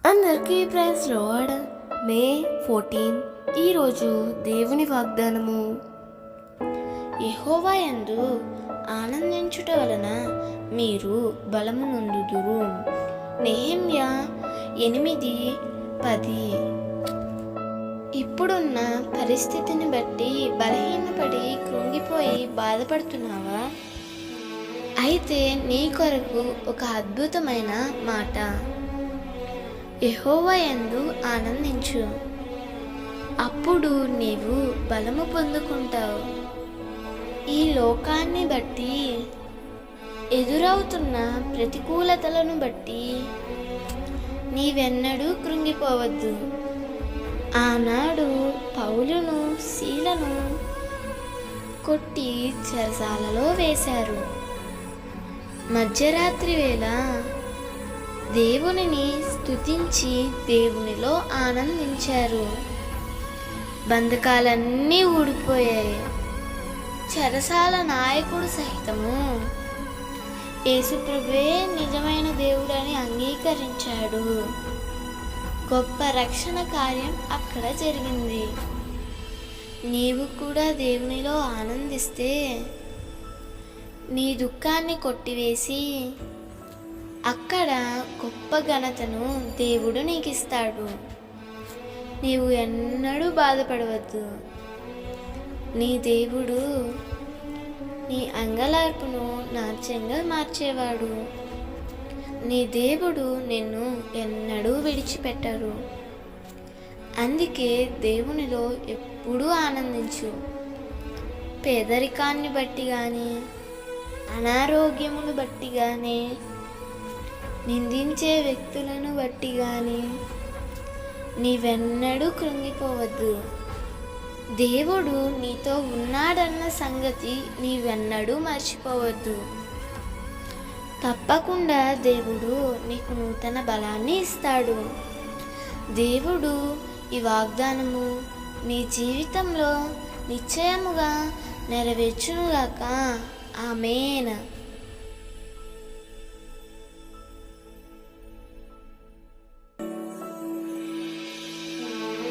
అందరికీ praise lord. మే 14 ఈరోజు దేవుని వాగ్దానము. యెహోవా యందు ఆనందించుట వలన మీరు బలము నొందుదురు. నెహెమ్యా 8:10. ఇప్పుడున్న పరిస్థితిని బట్టి బలహీనపడి కృంగిపోయి బాధపడుతున్నావా? అయితే నీ కొరకు ఒక అద్భుతమైన మాట. యెహోవా యందు ఆనందించు, అప్పుడు నీవు బలము పొందుకుంటావు. ఈ లోకాన్ని బట్టి, ఎదురవుతున్న ప్రతికూలతలను బట్టి నీవెన్నడూ కృంగిపోవద్దు. ఆనాడు పౌలును శీలను కొట్టి చెరసాలలో వేశారు. మధ్యరాత్రి వేళ దేవునిని స్తుతించి దేవునిలో ఆనందించారు. బంధకాలన్నీ ఊడిపోయాయి. చెరసాల నాయకుడు సహితము యేసుప్రభువే నిజమైన దేవుడని అంగీకరించాడు. గొప్ప రక్షణ కార్యం అక్కడ జరిగింది. నీవు కూడా దేవునిలో ఆనందిస్తే నీ దుఃఖాన్ని కొట్టివేసి అక్కడ గొప్ప ఘనతను దేవుడు నీకు ఇస్తాడు. నీవు ఎన్నడూ బాధపడవద్దు. నీ దేవుడు నీ అంగలార్పును నాట్యంగా మార్చేవాడు. నీ దేవుడు నిన్ను ఎన్నడూ విడిచిపెట్టరు. అందుకే దేవునిలో ఎప్పుడూ ఆనందించు. పేదరికాన్ని బట్టి కానీ, అనారోగ్యమును బట్టి కానీ, నిందించే వ్యక్తులను బట్టి కానీ నీవెన్నడూ కృంగిపోవద్దు. దేవుడు నీతో ఉన్నాడన్న సంగతి నీవెన్నడూ మర్చిపోవద్దు. తప్పకుండా దేవుడు నీకు నూతన బలాన్ని ఇస్తాడు. దేవుడు ఈ వాగ్దానము నీ జీవితంలో నిశ్చయముగా నెరవేర్చునుగాక. ఆమేన్.